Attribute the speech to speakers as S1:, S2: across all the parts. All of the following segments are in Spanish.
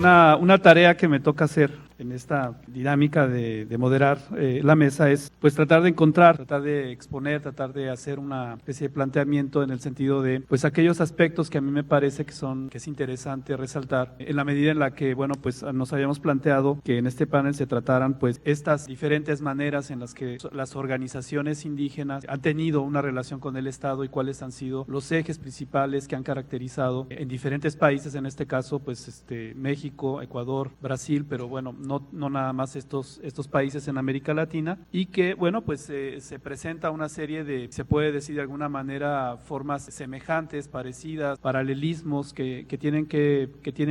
S1: Una tarea que me toca hacer en esta dinámica de moderar la mesa es pues tratar de encontrar, tratar de exponer, tratar de hacer una especie de planteamiento en el sentido de pues aquellos aspectos que a mí me parece que es interesante resaltar en la medida en la que, bueno, pues nos habíamos planteado que en este panel se trataran pues estas diferentes maneras en las que las organizaciones indígenas han tenido una relación con el Estado y cuáles han sido los ejes principales que han caracterizado en diferentes países, en este caso pues México, Ecuador, Brasil, pero bueno, no nada más estos países en América Latina, y que, bueno, pues se presenta una serie de, se puede decir de alguna manera, formas semejantes, parecidas, paralelismos que tienen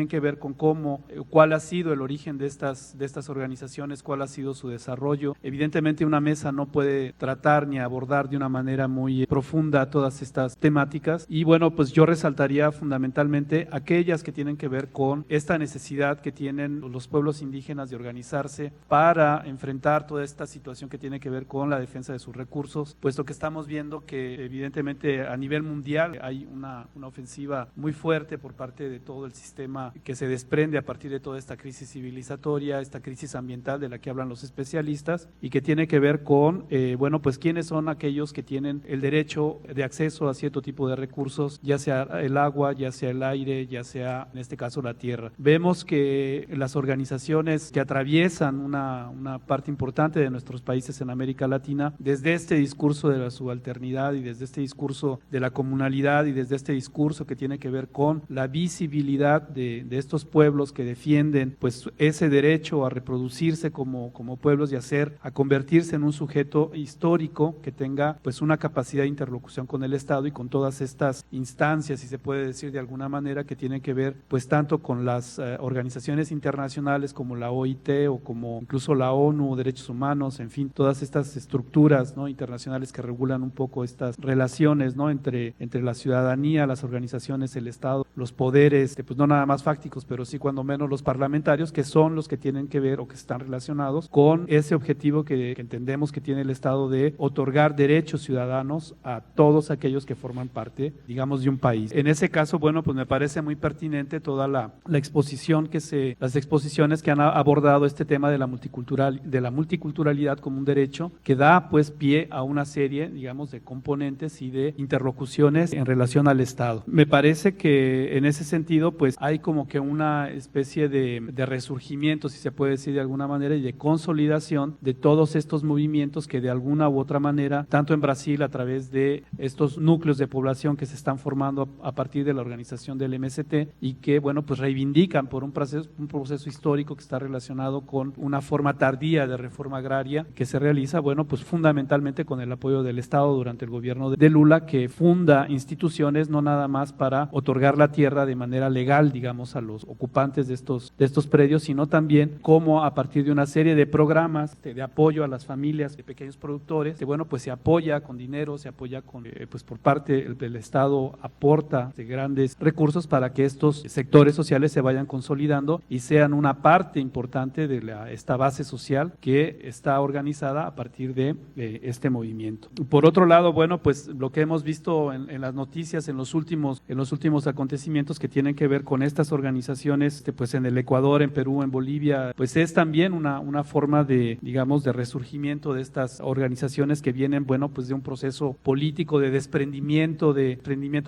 S1: que ver con cuál ha sido el origen de estas organizaciones, cuál ha sido su desarrollo. Evidentemente una mesa no puede tratar ni abordar de una manera muy profunda todas estas temáticas, y bueno, pues yo resaltaría fundamentalmente aquellas que tienen que ver con esta necesidad que tienen los pueblos indígenas de organizarse para enfrentar toda esta situación que tiene que ver con la defensa de sus recursos, puesto que estamos viendo que evidentemente a nivel mundial hay una ofensiva muy fuerte por parte de todo el sistema que se desprende a partir de toda esta crisis civilizatoria, esta crisis ambiental de la que hablan los especialistas, y que tiene que ver con, bueno, pues quiénes son aquellos que tienen el derecho de acceso a cierto tipo de recursos, ya sea el agua, ya sea el aire, ya sea en este caso la tierra. Vemos que las organizaciones que atraviesan una parte importante de nuestros países en América Latina, desde este discurso de la subalternidad y desde este discurso de la comunalidad y desde este discurso que tiene que ver con la visibilidad de estos pueblos que defienden pues ese derecho a reproducirse como pueblos y a convertirse en un sujeto histórico que tenga pues una capacidad de interlocución con el Estado y con todas estas instancias, si se puede decir de alguna manera, que tienen que ver pues tanto con las organizaciones internacionales como la OIT o como incluso la ONU, derechos humanos, en fin, todas estas estructuras, ¿no?, internacionales que regulan un poco estas relaciones, ¿no?, entre la ciudadanía, las organizaciones, el Estado, los poderes, pues no nada más fácticos, pero sí cuando menos los parlamentarios, que son los que tienen que ver o que están relacionados con ese objetivo que entendemos que tiene el Estado de otorgar derechos ciudadanos a todos aquellos que forman parte, digamos, de un país. En ese caso, bueno, pues me parece muy pertinente toda la exposición las exposiciones que han abordado este tema de la multiculturalidad como un derecho que da pues pie a una serie, digamos, de componentes y de interlocuciones en relación al Estado. Me parece que en ese sentido pues hay como que una especie de resurgimiento, si se puede decir de alguna manera, y de consolidación de todos estos movimientos que de alguna u otra manera, tanto en Brasil a través de estos núcleos de población que se están formando a partir de la organización del MST y que, bueno, pues reivindican por un proceso histórico que está relacionado con una forma tardía de reforma agraria que se realiza, bueno, pues fundamentalmente con el apoyo del Estado durante el gobierno de Lula, que funda instituciones no nada más para otorgar la tierra de manera legal, digamos, a los ocupantes de estos predios, sino también como a partir de una serie de programas de apoyo a las familias de pequeños productores, que, bueno, pues se apoya con dinero, se apoya con, pues por parte del Estado aporta de grandes recursos para que estos sectores sociales se vayan consolidando y sean una parte importante de esta base social que está organizada a partir de este movimiento. Por otro lado, bueno, pues lo que hemos visto en las noticias en los últimos acontecimientos que tienen que ver con estas organizaciones, pues en el Ecuador, en Perú, en Bolivia, pues es también una forma de, digamos, de resurgimiento de estas organizaciones que vienen, bueno, pues de un proceso político de desprendimiento,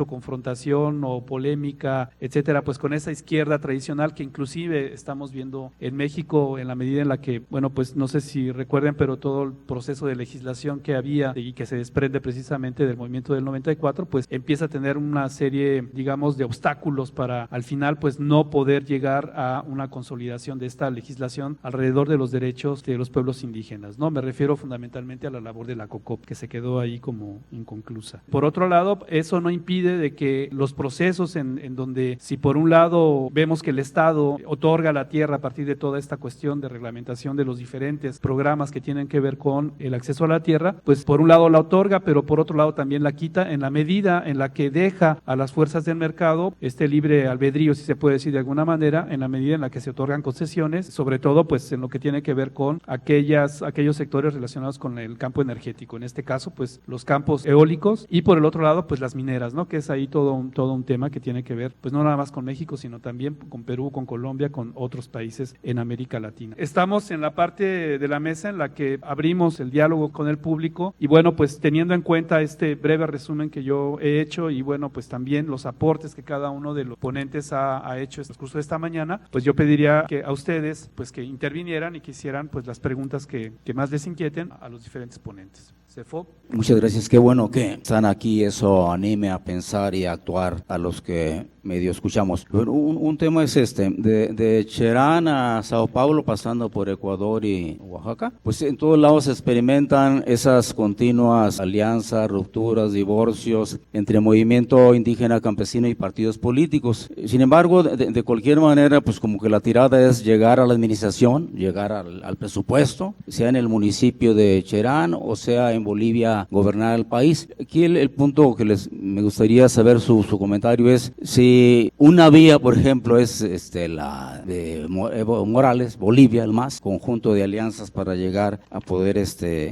S1: confrontación o polémica, etcétera, pues con esa izquierda tradicional que inclusive estamos viendo en México en la medida en la que, bueno, pues no sé si recuerden, pero todo el proceso de legislación que había y que se desprende precisamente del movimiento del 94, pues empieza a tener una serie, digamos, de obstáculos para al final pues no poder llegar a una consolidación de esta legislación alrededor de los derechos de los pueblos indígenas, ¿no? Me refiero fundamentalmente a la labor de la COCOP, que se quedó ahí como inconclusa. Por otro lado, eso no impide de que los procesos en donde, si por un lado vemos que el Estado otorga la tierra a partir de toda esta cuestión de reglamentación de los diferentes programas que tienen que ver con el acceso a la tierra, pues por un lado la otorga, pero por otro lado también la quita en la medida en la que deja a las fuerzas del mercado este libre albedrío, si se puede decir de alguna manera, en la medida en la que se otorgan concesiones, sobre todo pues en lo que tiene que ver con aquellos sectores relacionados con el campo energético, en este caso pues los campos eólicos, y por el otro lado pues las mineras, ¿no?, que es ahí todo un tema que tiene que ver pues no nada más con México, sino también con Perú, con Colombia, con otros países en América Latina. Estamos en la parte de la mesa en la que abrimos el diálogo con el público y bueno, pues teniendo en cuenta este breve resumen que yo he hecho y bueno, pues también los aportes que cada uno de los ponentes ha hecho en el curso de esta mañana, pues yo pediría que a ustedes pues que intervinieran y que hicieran pues las preguntas que más les inquieten a los diferentes ponentes. CEFOP.
S2: Muchas gracias, qué bueno que están aquí, eso anime a pensar y a actuar a los que medio escuchamos. Bueno, un tema es de Cherán a Sao Paulo, pasando por Ecuador y Oaxaca, pues en todos lados se experimentan esas continuas alianzas, rupturas, divorcios entre movimiento indígena campesino y partidos políticos. Sin embargo, de cualquier manera, pues como que la tirada es llegar a la administración, llegar al presupuesto, sea en el municipio de Cherán o sea en Bolivia, gobernar el país. Aquí el punto que me gustaría saber su comentario es si una vía, por ejemplo, es la de Evo Morales, Bolivia, el MAS, conjunto de alianzas para llegar a poder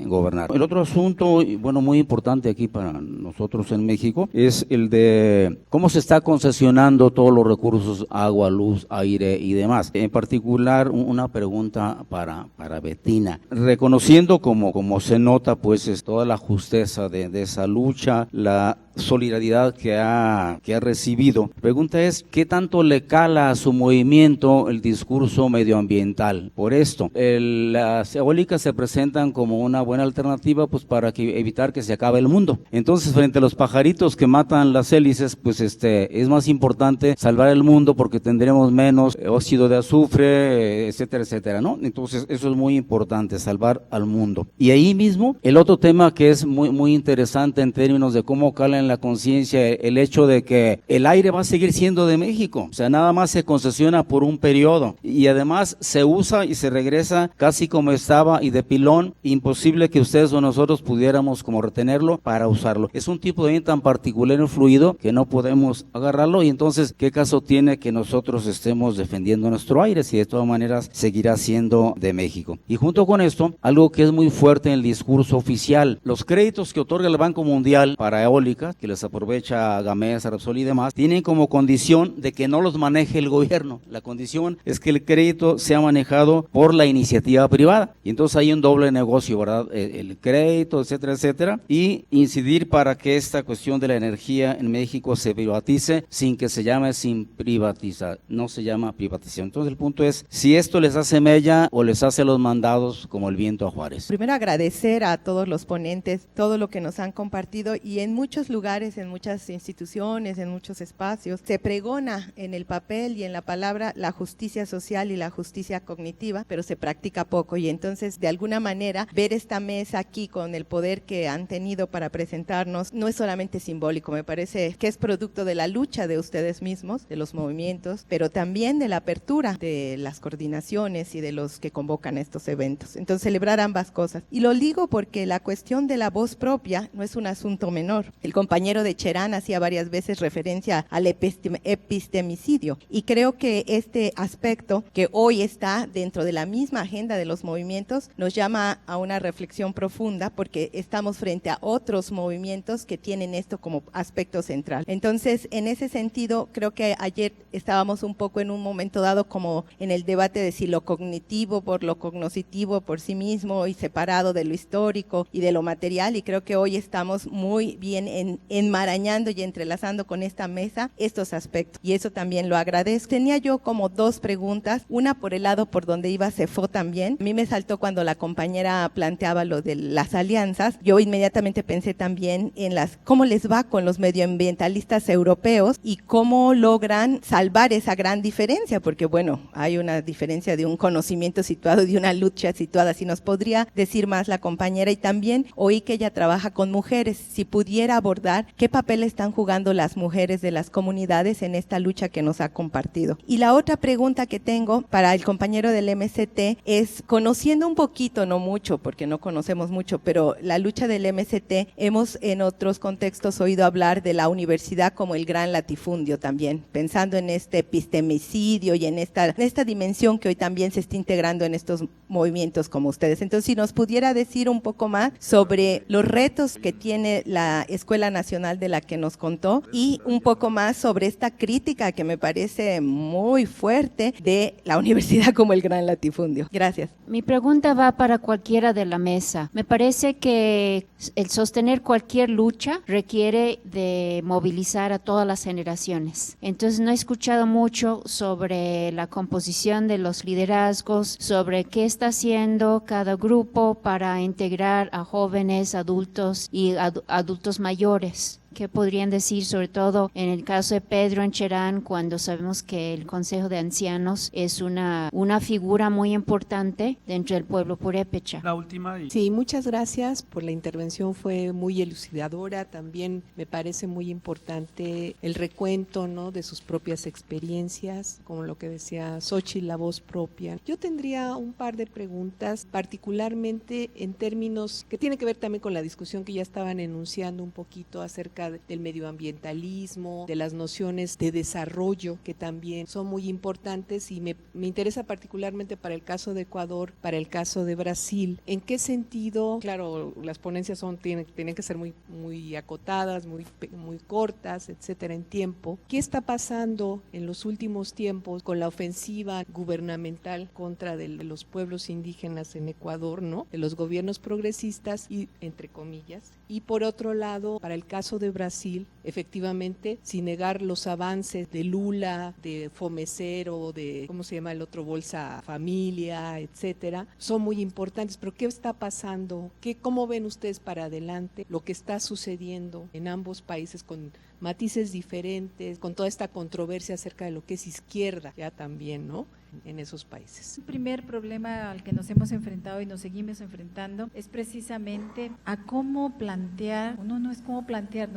S2: gobernar. El otro asunto, bueno, muy importante aquí para nosotros en México, es el de cómo se está concesionando todos los recursos, agua, luz, aire y demás. En particular, una pregunta para Betina. Reconociendo como se nota, pues, toda la justeza de esa lucha, la solidaridad que ha recibido. La pregunta es, ¿qué tanto le cala a su movimiento el discurso medioambiental? Por esto, las eólicas se presentan como una buena alternativa pues para evitar que se acabe el mundo. Entonces, frente a los pajaritos que matan las hélices, pues es más importante salvar el mundo porque tendremos menos óxido de azufre, etcétera, etcétera, ¿no? Entonces, eso es muy importante, salvar al mundo. Y ahí mismo, el otro tema que es muy, muy interesante en términos de cómo cala en la conciencia el hecho de que el aire va a seguir siendo de México, o sea, nada más se concesiona por un periodo y además se usa y se regresa casi como estaba y de pilón, imposible que ustedes o nosotros pudiéramos como retenerlo para usarlo. Es un tipo de bien tan particular y fluido que no podemos agarrarlo y entonces, ¿qué caso tiene que nosotros estemos defendiendo nuestro aire si de todas maneras seguirá siendo de México? Y junto con esto, algo que es muy fuerte en el discurso oficial, los créditos que otorga el Banco Mundial para eólicas, que les aprovecha Gamesa, Repsol y demás, tienen como condición de que no los maneje el gobierno. La condición es que el crédito sea manejado por la iniciativa privada. Y entonces hay un doble negocio, ¿verdad? El crédito, etcétera, etcétera. Y incidir para que esta cuestión de la energía en México se privatice sin que se llame sin privatizar. No se llama privatización. Entonces el punto es si esto les hace mella o les hace los mandados como el viento a Juárez.
S3: Primero agradecer a todos los ponentes todo lo que nos han compartido y en muchos lugares, en muchas instituciones, en muchos espacios, se pregona en el papel y en la palabra la justicia social y la justicia cognitiva, pero se practica poco y entonces de alguna manera ver esta mesa aquí con el poder que han tenido para presentarnos no es solamente simbólico, me parece que es producto de la lucha de ustedes mismos, de los movimientos, pero también de la apertura de las coordinaciones y de los que convocan estos eventos. Entonces celebrar ambas cosas. Y lo digo porque la cuestión de la voz propia no es un asunto menor. El compañero de Cherán hacía varias veces referencia al epistemicidio y creo que este aspecto que hoy está dentro de la misma agenda de los movimientos nos llama a una reflexión profunda porque estamos frente a otros movimientos que tienen esto como aspecto central. Entonces, en ese sentido, creo que ayer estábamos un poco en un momento dado como en el debate de si lo cognitivo por lo cognoscitivo por sí mismo y separado de lo histórico y de lo material, y creo que hoy estamos muy bien enmarañando y entrelazando con esta mesa estos aspectos y eso también lo agradezco. Tenía yo como dos preguntas, una por el lado por donde iba CEFO también. A mí me saltó cuando la compañera planteaba lo de las alianzas, yo inmediatamente pensé también en cómo les va con los medioambientalistas europeos y cómo logran salvar esa gran diferencia, porque bueno, hay una diferencia de un conocimiento situado y de una lucha situada, si nos podría decir más la compañera, y también oí que ella trabaja con mujeres, si pudiera abordar qué papel están jugando las mujeres de las comunidades en esta lucha que nos ha compartido. Y la otra pregunta que tengo para el compañero del MST es, conociendo un poquito, no mucho, porque no conocemos mucho, pero la lucha del MST, hemos en otros contextos oído hablar de la universidad como el gran latifundio también, pensando en este epistemicidio y en esta dimensión que hoy también se está integrando en estos movimientos como ustedes. Entonces, si nos pudiera decir un poco más sobre los retos que tiene la Escuela nacional de la que nos contó y un poco más sobre esta crítica que me parece muy fuerte de la universidad como el gran latifundio. Gracias.
S4: Mi pregunta va para cualquiera de la mesa. Me parece que el sostener cualquier lucha requiere de movilizar a todas las generaciones. Entonces no he escuchado mucho sobre la composición de los liderazgos, sobre qué está haciendo cada grupo para integrar a jóvenes, adultos y adultos mayores. ¿Qué podrían decir, sobre todo en el caso de Pedro Ancherán, cuando sabemos que el Consejo de Ancianos es una figura muy importante dentro del pueblo purépecha?
S1: La última.
S5: Sí, muchas gracias por la intervención, fue muy elucidadora. También me parece muy importante el recuento, ¿no?, de sus propias experiencias, como lo que decía Xóchitl, la voz propia. Yo tendría un par de preguntas, particularmente en términos que tienen que ver también con la discusión que ya estaban enunciando un poquito acerca del medioambientalismo, de las nociones de desarrollo que también son muy importantes, y me interesa particularmente para el caso de Ecuador, para el caso de Brasil. ¿En qué sentido? Claro, las ponencias tienen que ser muy acotadas, muy cortas, etcétera, en tiempo. ¿Qué está pasando en los últimos tiempos con la ofensiva gubernamental contra de los pueblos indígenas en Ecuador, ¿no?, de los gobiernos progresistas y entre comillas? Y por otro lado, para el caso de Brasil, efectivamente, sin negar los avances de Lula, de Fomecero, de, ¿cómo se llama el otro? Bolsa Familia, etcétera, son muy importantes. Pero ¿qué está pasando? ¿Cómo ven ustedes para adelante lo que está sucediendo en ambos países con matices diferentes, con toda esta controversia acerca de lo que es izquierda ya también, ¿no?, en esos países?
S6: El primer problema al que nos hemos enfrentado y nos seguimos enfrentando es precisamente a cómo plantear, no es cómo plantear,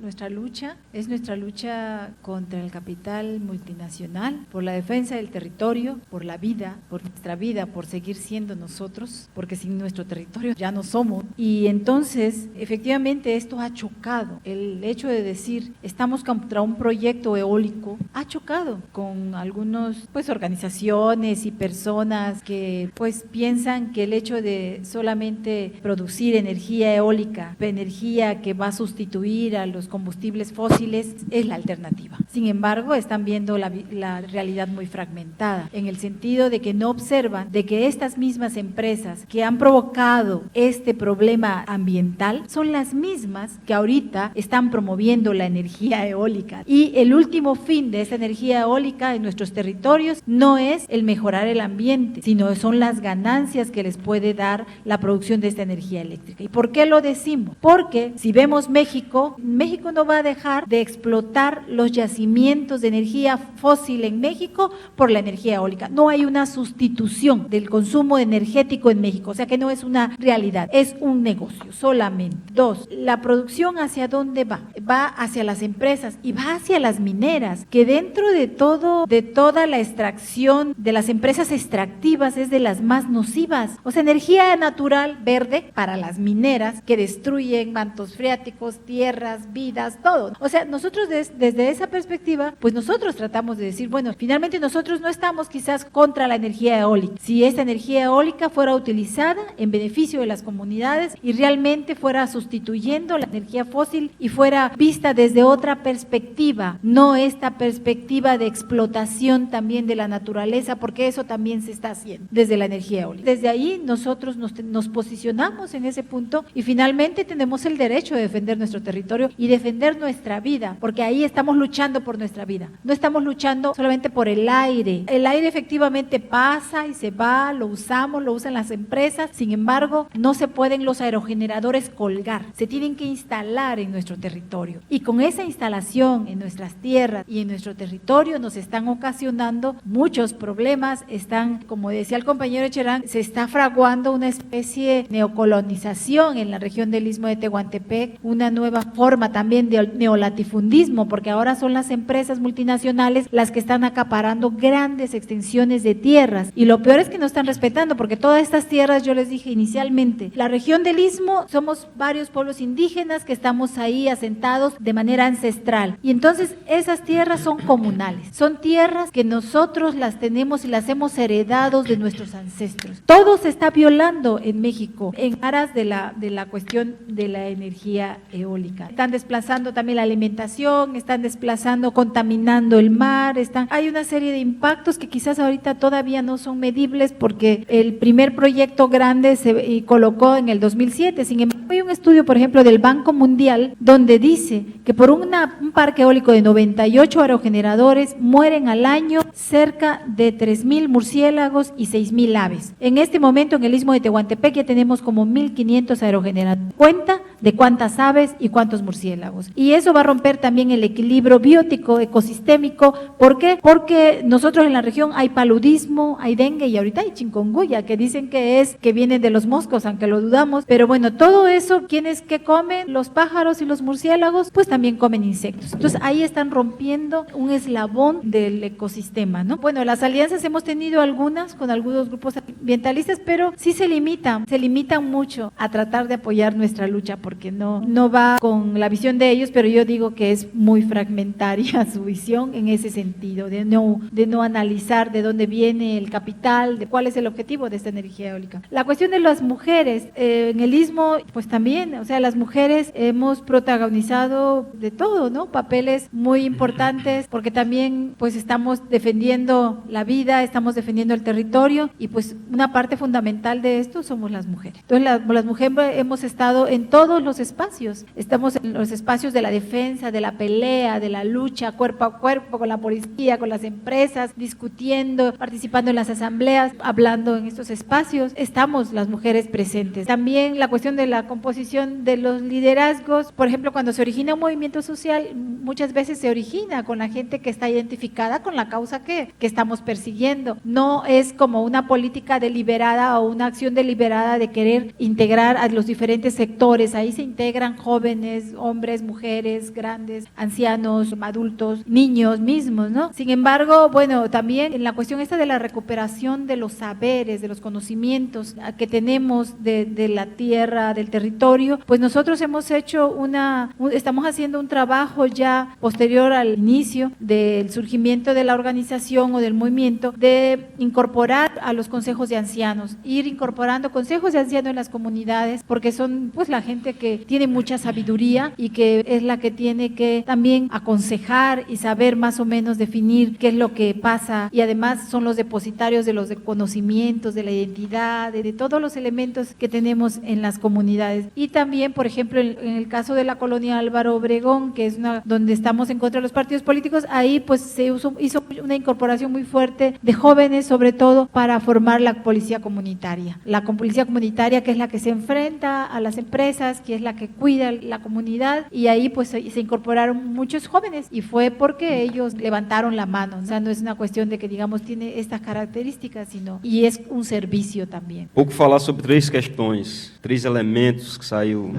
S6: nuestra lucha es nuestra lucha contra el capital multinacional, por la defensa del territorio, por la vida, por nuestra vida, por seguir siendo nosotros, porque sin nuestro territorio ya no somos. Y entonces, efectivamente, esto ha chocado. El hecho de decir, estamos contra un proyecto eólico, ha chocado con algunos, organizaciones y personas que piensan que el hecho de solamente producir energía eólica, energía que va a sustituir a los combustibles fósiles, es la alternativa. Sin embargo, están viendo la realidad muy fragmentada, en el sentido de que no observan de que estas mismas empresas que han provocado este problema ambiental son las mismas que ahorita están promoviendo la energía eólica. Y el último fin de esa energía eólica en nuestros territorios no es el mejorar el ambiente, sino son las ganancias que les puede dar la producción de esta energía eléctrica. ¿Y por qué lo decimos? Porque si vemos México no va a dejar de explotar los yacimientos de energía fósil en México por la energía eólica. No hay una sustitución del consumo energético en México, o sea que no es una realidad, es un negocio solamente. 2, la producción ¿hacia dónde va? Va hacia las empresas y va hacia las mineras, que dentro de toda la extracción de las empresas extractivas es de las más nocivas. O sea, energía natural verde para las mineras que destruyen mantos freáticos, tierras, vidas, todo. O sea, nosotros desde esa perspectiva, nosotros tratamos de decir, finalmente nosotros no estamos quizás contra la energía eólica. Si esta energía eólica fuera utilizada en beneficio de las comunidades y realmente fuera sustituyendo la energía fósil y fuera vista desde otra perspectiva, no esta perspectiva de explotación también de la naturaleza, porque eso también se está haciendo desde la energía eólica. Desde ahí nosotros nos posicionamos en ese punto y finalmente tenemos el derecho de defender nuestro territorio y defender nuestra vida, porque ahí estamos luchando por nuestra vida. No estamos luchando solamente por el aire. El aire efectivamente pasa y se va, lo usan las empresas, sin embargo, no se pueden los aerogeneradores colgar, se tienen que instalar en nuestro territorio. Y con esa instalación en nuestras tierras y en nuestro territorio nos están ocasionando muchos problemas. Están, como decía el compañero Cherán, se está fraguando una especie de neocolonización en la región del Istmo de Tehuantepec, una nueva forma también de neolatifundismo, porque ahora son las empresas multinacionales las que están acaparando grandes extensiones de tierras, y lo peor es que no están respetando, porque todas estas tierras, yo les dije inicialmente, la región del Istmo, somos varios pueblos indígenas que estamos ahí asentados de manera ancestral, y entonces esas tierras son comunales, son tierras que nosotros las las tenemos y las hemos heredado de nuestros ancestros. Todo se está violando en México en aras de la cuestión de la energía eólica. Están desplazando también la alimentación, están desplazando, contaminando el mar, hay una serie de impactos que quizás ahorita todavía no son medibles porque el primer proyecto grande se colocó en el 2007. Sin embargo, hay un estudio, por ejemplo, del Banco Mundial donde dice que por un parque eólico de 98 aerogeneradores mueren al año cerca de 3,000 murciélagos y 6,000 aves. En este momento en el Istmo de Tehuantepec ya tenemos como 1,500 aerogeneradores. Cuenta de cuántas aves y cuántos murciélagos. Y eso va a romper también el equilibrio biótico, ecosistémico. ¿Por qué? Porque nosotros en la región hay paludismo, hay dengue y ahorita hay chikungunya, que dicen que vienen de los moscos, aunque lo dudamos. Pero bueno, todo eso, ¿quiénes que comen? Los pájaros y los murciélagos, pues también comen insectos. Entonces ahí están rompiendo un eslabón del ecosistema, ¿no? Bueno, las alianzas hemos tenido algunas con algunos grupos ambientalistas, pero sí se limitan mucho a tratar de apoyar nuestra lucha, porque no va con la visión de ellos, pero yo digo que es muy fragmentaria su visión en ese sentido, de no analizar de dónde viene el capital, de cuál es el objetivo de esta energía eólica. La cuestión de las mujeres, en el Istmo, pues también, o sea, las mujeres hemos protagonizado de todo, ¿no? Papeles muy importantes, porque también pues estamos defendiendo la vida, estamos defendiendo el territorio, y pues una parte fundamental de esto somos las mujeres. Entonces las mujeres hemos estado en todos los espacios, estamos en los espacios de la defensa, de la pelea, de la lucha cuerpo a cuerpo con la policía, con las empresas, discutiendo, participando en las asambleas, hablando en estos espacios, estamos las mujeres presentes. También la cuestión de la composición de los liderazgos, por ejemplo, cuando se origina un movimiento social, muchas veces se origina con la gente que está identificada con la causa que estamos persiguiendo. No es como una política deliberada o una acción deliberada de querer integrar a los diferentes sectores. Ahí se integran jóvenes, hombres, mujeres, grandes, ancianos, adultos, niños mismos, ¿no? Sin embargo, bueno, también en la cuestión esta de la recuperación de los saberes, de los conocimientos que tenemos de la tierra, del territorio, pues nosotros hemos hecho estamos haciendo un trabajo ya posterior al inicio del surgimiento de la organización o del movimiento, de incorporar a los consejos de ancianos, ir incorporando consejos de ancianos en las comunidades, porque son pues la gente que tiene mucha sabiduría y que es la que tiene que también aconsejar y saber más o menos definir qué es lo que pasa, y además son los depositarios de los conocimientos, de la identidad, de todos los elementos que tenemos en las comunidades. Y también, por ejemplo, en el caso de la colonia Álvaro Obregón, que es donde estamos en contra de los partidos políticos, ahí pues se hizo una incorporación muy fuerte de jóvenes, sobre todo para formar la policía comunitaria. La policía comunitaria, que es la que se enfrenta a las empresas, que es la que cuida la comunidad, y ahí pues se incorporaron muchos jóvenes, y fue porque ellos levantaron la mano. O sea, no es una cuestión de que digamos tiene estas características, sino y es un servicio también.
S7: Pouco falar sobre três questões, três elementos que saiu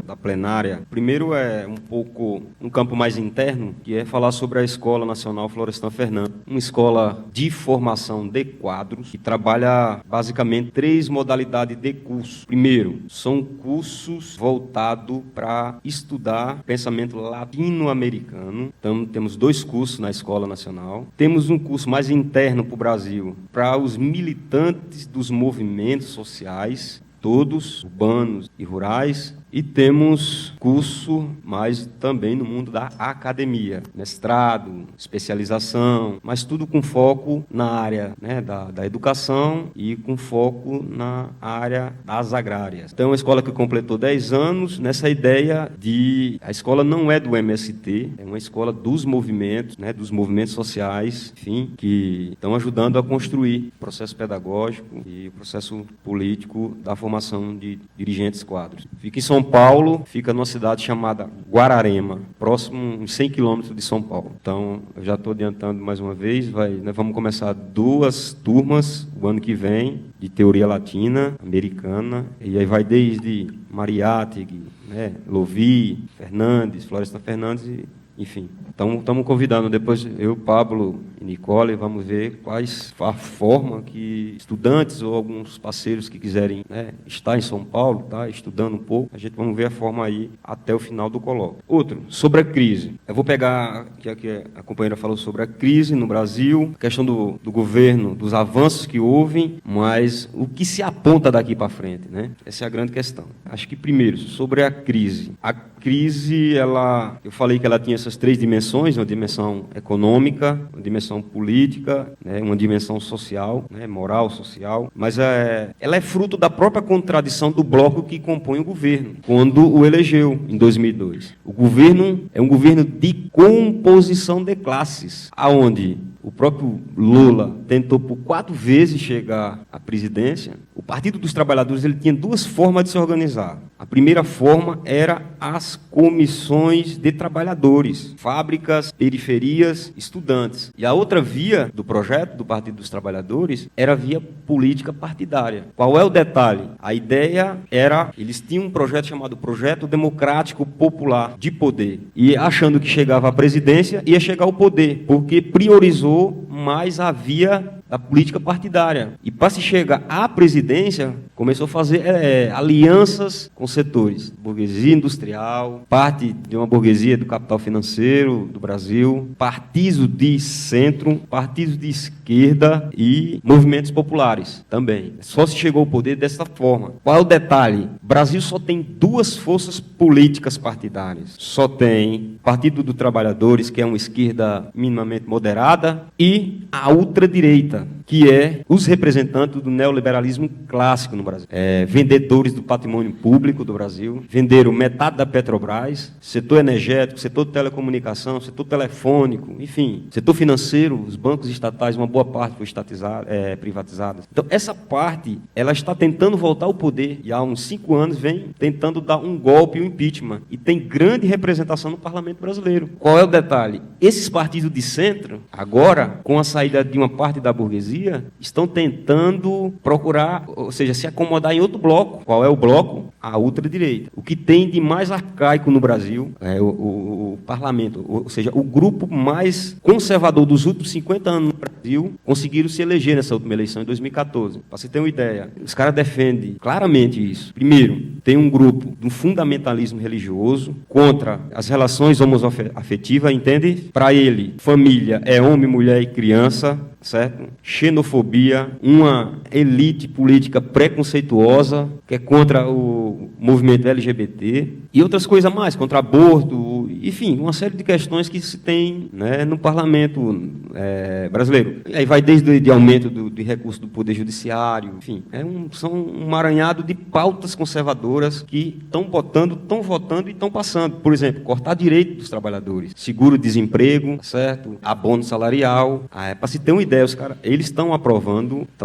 S7: da plenária. Primeiro é pouco um campo mais interno, que é falar sobre a Escola Nacional Florestan Fernandes, uma escola de formação de quadros que trabalha basicamente três modalidades de curso. Primeiro, são cursos voltados para estudar pensamento latino-americano. Então, temos 2 cursos na Escola Nacional. Temos um curso mais interno para o Brasil, para os militantes dos movimentos sociais, todos urbanos e rurais, e temos curso mais também no mundo da academia, mestrado, especialização, mas tudo com foco na área, né, da educação e com foco na área das agrárias. Então, a escola que completou 10 anos nessa ideia de... A escola não é do MST, é uma escola dos movimentos, né, dos movimentos sociais, enfim, que estão ajudando a construir o processo pedagógico e o processo político da formação de dirigentes quadros. Fica em São Paulo, fica numa cidade chamada Guararema, próximo uns 100 quilômetros de São Paulo. Então, eu já estou adiantando mais uma vez, nós vamos começar 2 turmas o ano que vem, de teoria latina, americana, e aí vai desde Mariátegui, né, Lovi, Fernandes, Florestan Fernandes enfim. Então, estamos convidando depois, eu, Pablo e Nicole, vamos ver quais a forma que estudantes ou alguns parceiros que quiserem, né, estar em São Paulo, tá, estudando um pouco, a gente vamos ver a forma aí até o final do colóquio. Outro, sobre a crise. Eu vou pegar, que a companheira falou sobre a crise no Brasil, a questão do governo, dos avanços que houve, mas o que se aponta daqui para frente, né? Essa é a grande questão. Acho que, primeiro, sobre a crise. A crise, eu falei que ela tinha essas três dimensões, uma dimensão econômica, uma dimensão política, né, uma dimensão social, né, moral, social, mas ela é fruto da própria contradição do bloco que compõe o governo, quando o elegeu, em 2002. O governo é um governo de composição de classes, aonde o próprio Lula tentou por 4 vezes chegar à presidência. O Partido dos Trabalhadores ele tinha 2 formas de se organizar. A primeira forma era as comissões de trabalhadores, fábricas, periferias, estudantes. E a outra via do projeto do Partido dos Trabalhadores era a via política partidária. Qual é o detalhe? A ideia era, eles tinham um projeto chamado Projeto Democrático Popular de Poder. E achando que chegava à presidência, ia chegar ao poder, porque priorizou mais a via da política partidária. E para se chegar à presidência, começou a fazer alianças com setores. Burguesia industrial, parte de uma burguesia do capital financeiro do Brasil, partidos de centro, partidos de esquerda e movimentos populares também. Só se chegou ao poder dessa forma. Qual é o detalhe? O Brasil só tem 2 forças políticas partidárias. Só tem Partido dos Trabalhadores, que é uma esquerda minimamente moderada, e a ultradireita, que é os representantes do neoliberalismo clássico no Brasil. Vendedores do patrimônio público do Brasil, venderam metade da Petrobras, setor energético, setor de telecomunicação, setor telefônico, enfim, setor financeiro, os bancos estatais, uma boa parte foi privatizada. Então, essa parte, ela está tentando voltar ao poder, e há uns 5 anos vem tentando dar um golpe, um impeachment, e tem grande representação no parlamento brasileiro. Qual é o detalhe? Esses partidos de centro, agora, com a saída de uma parte da burguesia, estão tentando procurar, ou seja, se acomodar em outro bloco. Qual é o bloco? A ultradireita. O que tem de mais arcaico no Brasil é o parlamento, ou seja, o grupo mais conservador dos últimos 50 anos no Brasil conseguiram se eleger nessa última eleição, em 2014. Para você ter uma ideia, os caras defendem claramente isso. Primeiro, tem um grupo de um fundamentalismo religioso contra as relações homoafetivas, entende? Para ele, família é homem, mulher e criança, certo? Xenofobia, uma elite política preconceituosa, que é contra o movimento LGBT, e outras coisas mais, contra aborto, enfim, uma série de questões que se tem, né, no parlamento brasileiro. E aí vai desde o aumento de recursos do Poder Judiciário, enfim, são um emaranhado de pautas conservadoras que estão votando e estão passando. Por exemplo, cortar direito dos trabalhadores, seguro-desemprego, certo? Abono salarial. Para se ter uma ideia, os caras, eles estão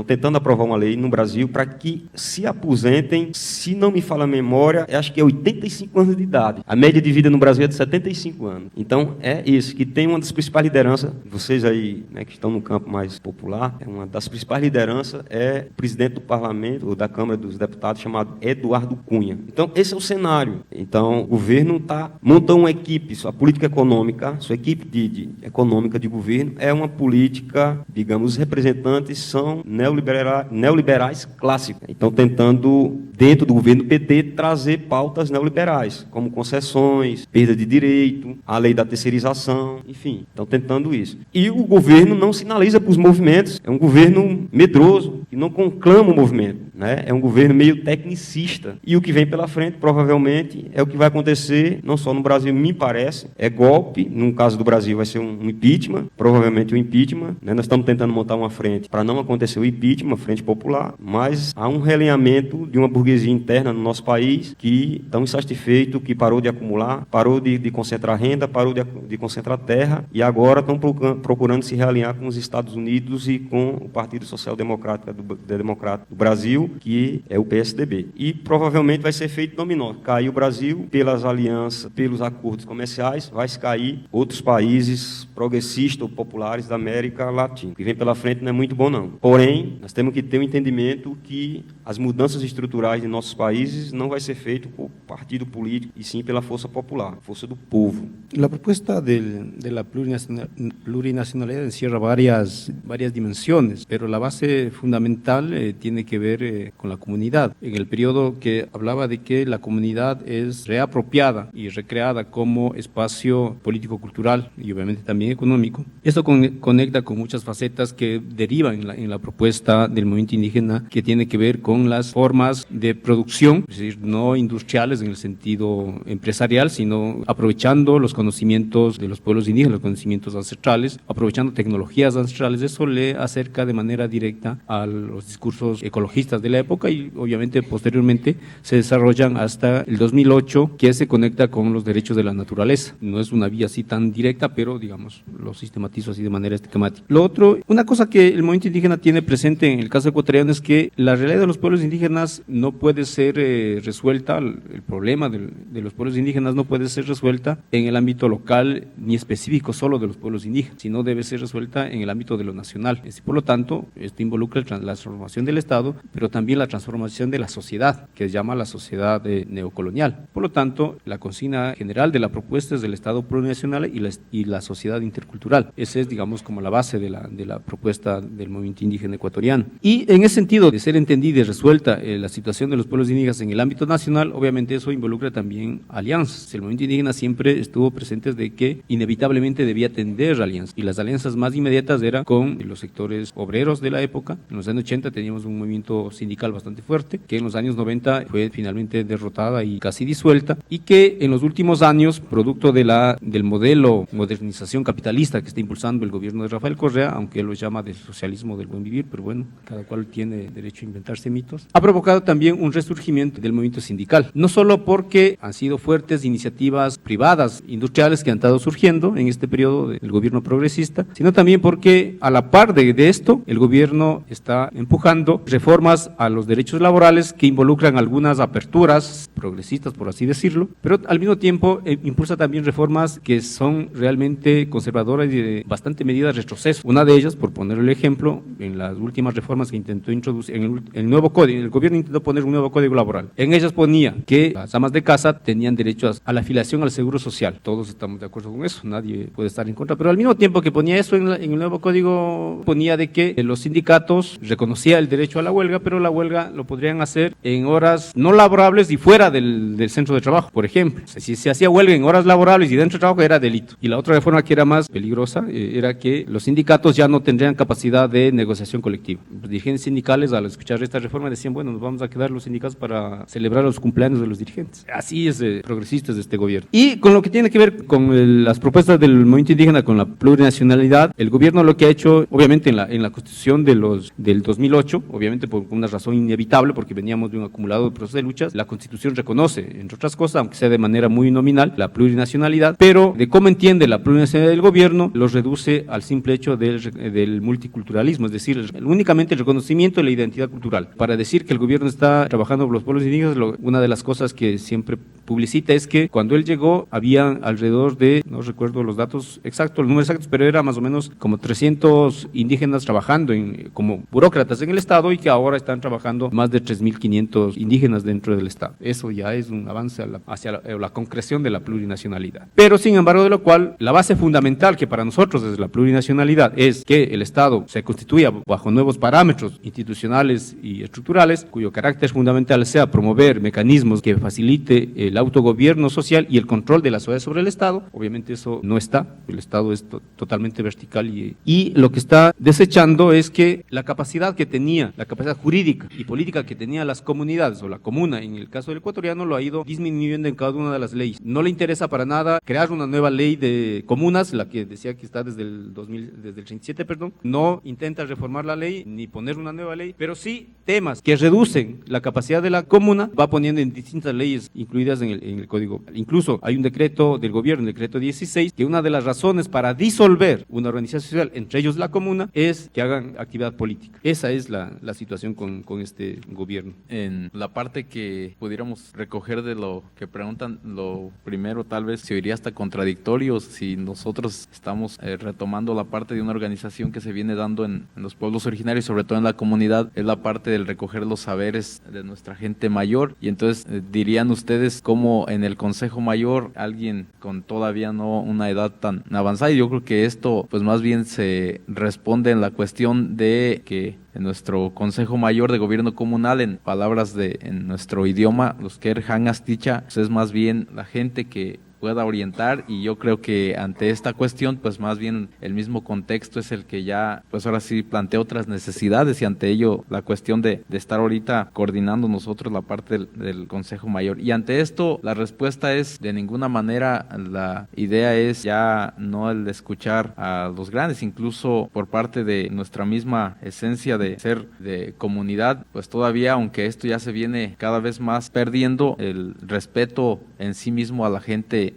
S7: tentando aprovar uma lei no Brasil para que se aposentem, se não me falha a memória, acho que é 85 anos de idade. A média de vida no Brasil é de 75 anos. Então, é isso, que tem uma das principais lideranças, vocês aí, né, que estão no campo mais popular, uma das principais lideranças é o presidente do parlamento, ou da Câmara dos Deputados, chamado Eduardo Cunha. Então, esse é o cenário. Então, o governo monta uma equipe, sua política econômica, sua equipe econômica de governo é uma política, digamos, os representantes são neoliberais clássicos. Então, tentando, dentro do governo PT, trazer pautas neoliberais, como concessões, perda de direito, a lei da terceirização, enfim, estão tentando isso. E o governo não sinaliza para os movimentos, é um governo medroso, que não conclama o movimento, né? É um governo meio tecnicista. E o que vem pela frente, provavelmente, é o que vai acontecer, não só no Brasil, me parece, é golpe, no caso do Brasil vai ser um impeachment, provavelmente um impeachment, né? Nós estamos tentando montar uma frente para não acontecer o impeachment, uma frente popular, mas há um realinhamento de uma burguesia interna no nosso país que está insatisfeito, que parou de acumular, parou de concentrar renda, parou de concentrar terra e agora estão procurando se realinhar com os Estados Unidos e com o Partido Social Democrático do Brasil Brasil, que é o PSDB. E provavelmente vai ser feito dominó. Caiu o Brasil pelas alianças, pelos acordos comerciais, vai se cair outros países progressistas ou populares da América Latina. O que vem pela frente não é muito bom, não. Porém, nós temos que ter um entendimento que as mudanças estruturais de nossos países não vai ser feito por partido político, e sim pela força popular, força do povo.
S8: La propuesta de la plurinacionalidad encierra varias dimensiones, pero la base fundamental tiene que ver con la comunidad. En el periodo que hablaba de que la comunidad es reapropiada y recreada como espacio político-cultural y obviamente también económico, esto conecta con muchas facetas que derivan en la propuesta del movimiento indígena, que tiene que ver con las formas de producción, es decir, no industriales en el sentido empresarial, sino aprovechando los conocimientos de los pueblos indígenas, los conocimientos ancestrales, aprovechando tecnologías ancestrales. Eso le acerca de manera directa a los discursos ecologistas de la época y obviamente posteriormente se desarrollan hasta el 2008, que se conecta con los derechos de la naturaleza. No es una vía así tan directa, pero digamos, lo sistematizo así de manera esquemática. Lo otro, una cosa que el movimiento indígena tiene presente en el caso ecuatoriano es que la realidad de los pueblos indígenas no puede ser resuelta, el problema de los pueblos indígenas no puede ser resuelta en el ámbito local ni específico solo de los pueblos indígenas, sino debe ser resuelta en el ámbito de lo nacional. Por lo tanto, esto involucra la transformación del Estado, pero también la transformación de la sociedad, que se llama la sociedad neocolonial. Por lo tanto, la consigna general de la propuesta es del Estado plurinacional y la sociedad intercultural. Esa es, digamos, como la base de la propuesta del movimiento indígena ecuatoriano. Y en ese sentido, de ser entendida y resuelta la situación de los pueblos indígenas en el ámbito nacional, obviamente eso involucra también alianzas. El movimiento indígena siempre estuvo presente de que inevitablemente debía tender alianzas, y las alianzas más inmediatas eran con los sectores obreros de la época. En los años 80 teníamos un movimiento sindical bastante fuerte, que en los años 90 fue finalmente derrotada y casi disuelta, y que en los últimos años, producto del modelo modernización capitalista que está impulsando el gobierno de Rafael Correa, aunque él lo llama de socialismo del buen vivir, pero bueno, cada cual tiene derecho a inventarse mitos, ha provocado también un resurgimiento del movimiento sindical, no solo porque han sido fuertes iniciativas privadas, industriales que han estado surgiendo en este periodo del gobierno progresista, sino también porque a la par de esto, el gobierno está empujando reformas a los derechos laborales que involucran algunas aperturas progresistas, por así decirlo, pero al mismo tiempo impulsa también reformas que son realmente conservadoras y de bastante medida retroceso. Una de ellas, por poner el ejemplo, en las últimas reformas que intentó introducir en el nuevo código, el gobierno intentó poner un nuevo código laboral. En ellas ponía que las amas de casa tenían derecho a la afiliación al seguro social. Todos estamos de acuerdo con eso, nadie puede estar en contra, pero al mismo tiempo que ponía eso en el nuevo código, ponía de que los sindicatos reconocía el derecho a la huelga, pero la huelga lo podrían hacer en horas no laborables y fuera del centro de trabajo, por ejemplo. Si se hacía huelga en horas laborables y dentro de trabajo era delito. Y la otra reforma que era más peligrosa era que los sindicatos ya no tendrían capacidad de negociación colectiva. Los dirigentes sindicales, al escuchar esta reforma, decían, bueno, nos vamos a quedar los sindicatos para celebrar los cumpleaños de los dirigentes. Así es progresistas de este gobierno. Y con lo que tiene que ver con las propuestas del movimiento indígena, con la plurinacionalidad, el gobierno lo que ha hecho, obviamente en la constitución del 2008, obviamente por una razón inevitable, porque veníamos de un acumulado de procesos de luchas, la constitución reconoce, entre otras cosas, aunque sea de manera muy nominal, la plurinacionalidad, pero de cómo entiende la plurinacionalidad del gobierno, los reduce al simple hecho del multiculturalismo, es decir, únicamente el reconocimiento de la identidad cultural. Para decir que el gobierno está trabajando por los pueblos indígenas, una de las cosas que siempre publicita es que cuando él llegó había alrededor de, no recuerdo los datos exactos, los números exactos, pero era más o menos como 300 indígenas trabajando como burócratas en el Estado, y que ahora están trabajando más de 3.500 indígenas dentro del Estado. Eso ya es un avance hacia la concreción de la plurinacionalidad. Pero sin embargo, de lo cual, la base fundamental que para nosotros es la plurinacionalidad es que el Estado se constituya bajo nuevos parámetros institucionales y estructurales, cuyo carácter fundamental sea promover mecanismos que facilite el autogobierno social y el control de la sociedad sobre el Estado. Obviamente eso no está, el Estado es totalmente vertical y lo que está desechando es que la capacidad jurídica y política que tenían las comunidades o la comuna, en el caso del ecuatoriano, lo ha ido disminuyendo en cada una de las leyes. No le interesa para nada crear una nueva ley de comunas, la que decía que está desde el 37, no intenta reformar la ley ni poner una nueva ley, pero sí temas que reducen la capacidad de la comuna va poniendo en distintas leyes incluidas en el código. Incluso hay un decreto del gobierno, el decreto 16, que una de las razones para disolver una organización social, entre ellos la comuna, es que hagan actividad política. Esa es la situación con con este gobierno.
S9: En la parte que pudiéramos recoger de lo que preguntan, lo primero tal vez se oiría hasta contradictorio si nosotros estamos retomando la parte de una organización que se viene dando en los pueblos originarios, sobre todo en la comunidad, es la parte del recoger los saberes de nuestra gente mayor, y entonces dirían ustedes cómo en el Consejo Mayor alguien con todavía no una edad tan avanzada, y yo creo que esto pues más bien se responde en la cuestión de que en nuestro Consejo Mayor de Gobierno Comunal, en palabras en nuestro idioma, los que han asticha, pues es más bien la gente que pueda orientar, y yo creo que ante esta cuestión pues más bien el mismo contexto es el que ya pues ahora sí plantea otras necesidades, y ante ello la cuestión de estar ahorita coordinando nosotros la parte del Consejo Mayor. Y ante esto la respuesta es de ninguna manera, la idea es ya no el de escuchar a los grandes, incluso por parte de nuestra misma esencia de ser de comunidad, pues todavía, aunque esto ya se viene cada vez más perdiendo, el respeto en sí mismo a la gente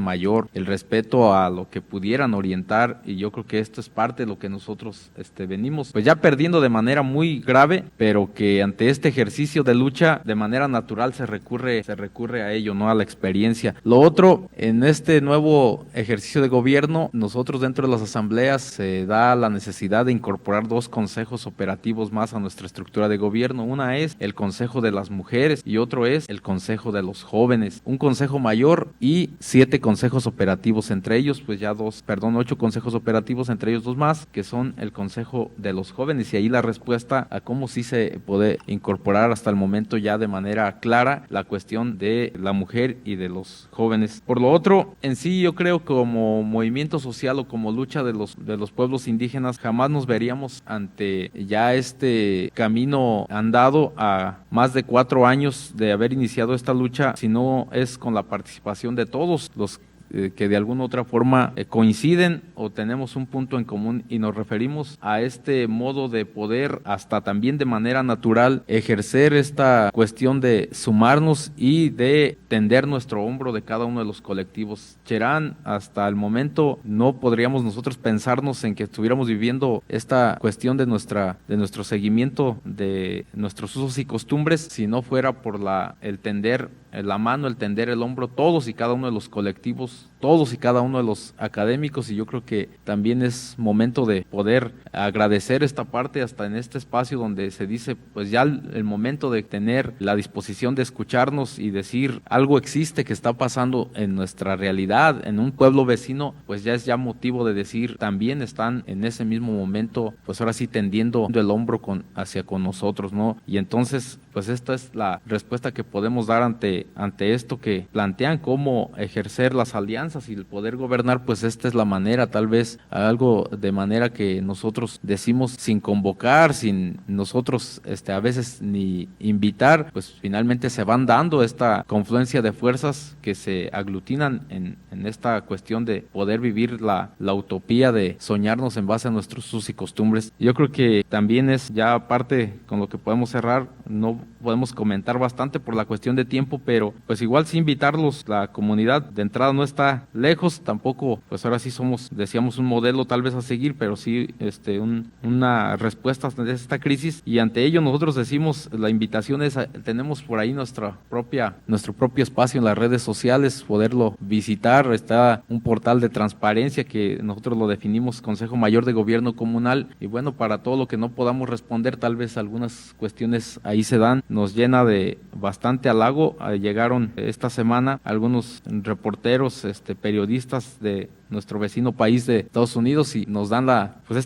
S9: mayor, el respeto a lo que pudieran orientar, y yo creo que esto es parte de lo que nosotros venimos pues ya perdiendo de manera muy grave, pero que ante este ejercicio de lucha de manera natural se recurre a ello, no a la experiencia. Lo otro, en este nuevo ejercicio de gobierno, nosotros dentro de las asambleas se da la necesidad de incorporar 2 consejos operativos más a nuestra estructura de gobierno. Una es el Consejo de las Mujeres y otro es el Consejo de los Jóvenes, un consejo mayor y 7 consejos operativos, entre ellos pues ya 8 consejos operativos, entre ellos 2 más, que son el Consejo de los Jóvenes, y ahí la respuesta a cómo sí se puede incorporar hasta el momento ya de manera clara la cuestión de la mujer y de los jóvenes. Por lo otro, en sí yo creo que como movimiento social o como lucha de los pueblos indígenas, jamás nos veríamos ante ya este camino andado a más de 4 años de haber iniciado esta lucha, si no es con la participación de todos los que de alguna u otra forma coinciden o tenemos un punto en común, y nos referimos a este modo de poder hasta también de manera natural ejercer esta cuestión de sumarnos y de tender nuestro hombro de cada uno de los colectivos. Cherán, hasta el momento no podríamos nosotros pensarnos en que estuviéramos viviendo esta cuestión de nuestro seguimiento de nuestros usos y costumbres si no fuera por el tender la mano, el tender el hombro, todos y cada uno de los colectivos, todos y cada uno de los académicos, y yo creo que también es momento de poder agradecer esta parte hasta en este espacio donde se dice pues ya el momento de tener la disposición de escucharnos y decir algo existe que está pasando en nuestra realidad, en un pueblo vecino, pues ya es ya motivo de decir también están en ese mismo momento pues ahora sí tendiendo el hombro hacia con nosotros, ¿no? Y entonces pues esta es la respuesta que podemos dar ante esto que plantean, cómo ejercer las alianzas y el poder gobernar. Pues esta es la manera, tal vez algo de manera que nosotros decimos sin convocar, sin nosotros a veces ni invitar, pues finalmente se van dando esta confluencia de fuerzas que se aglutinan en esta cuestión de poder vivir la utopía de soñarnos en base a nuestros usos y costumbres. Yo creo que también es ya parte con lo que podemos cerrar, no podemos comentar bastante por la cuestión de tiempo, pero pues igual sí invitarlos, la comunidad de entrada no está lejos, tampoco pues ahora sí decíamos un modelo tal vez a seguir, pero sí una respuesta ante esta crisis, y ante ello nosotros decimos, la invitación es, tenemos por ahí nuestro propio espacio en las redes sociales, poderlo visitar, está un portal de transparencia que nosotros lo definimos Consejo Mayor de Gobierno Comunal, y bueno, para todo lo que no podamos responder, tal vez algunas cuestiones ahí se dan, nos llena de bastante halago. Llegaron esta semana algunos reporteros, periodistas de nuestro vecino país de Estados Unidos, y nos dan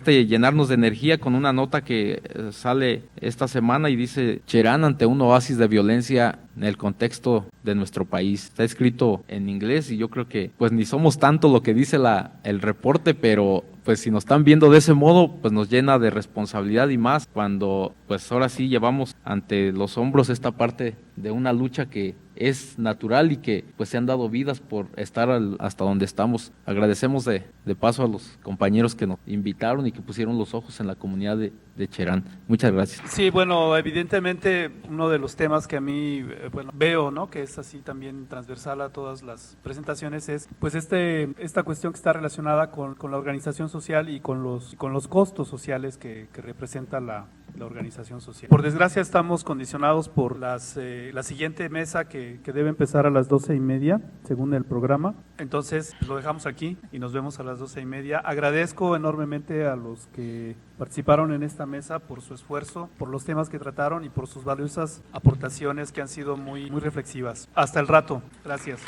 S9: llenarnos de energía con una nota que sale esta semana y dice: Cherán ante un oasis de violencia en el contexto de nuestro país. Está escrito en inglés y yo creo que pues ni somos tanto lo que dice el reporte, pero pues si nos están viendo de ese modo, pues nos llena de responsabilidad, y más cuando pues ahora sí llevamos ante los hombros esta parte de una lucha que es natural y que pues se han dado vidas por estar hasta donde estamos. Agradecemos de paso a los compañeros que nos invitaron y que pusieron los ojos en la comunidad de Cherán. Muchas gracias.
S1: Sí, bueno, evidentemente uno de los temas que a mí veo, ¿no?, que es así también transversal a todas las presentaciones, es pues esta cuestión que está relacionada con la organización social y con los costos sociales que representa la organización social. Por desgracia estamos condicionados por la siguiente mesa que debe empezar a las 12:30, según el programa. Entonces lo dejamos aquí y nos vemos a las 12:30. Agradezco enormemente a los que participaron en esta mesa por su esfuerzo, por los temas que trataron y por sus valiosas aportaciones que han sido muy reflexivas. Hasta el rato. Gracias.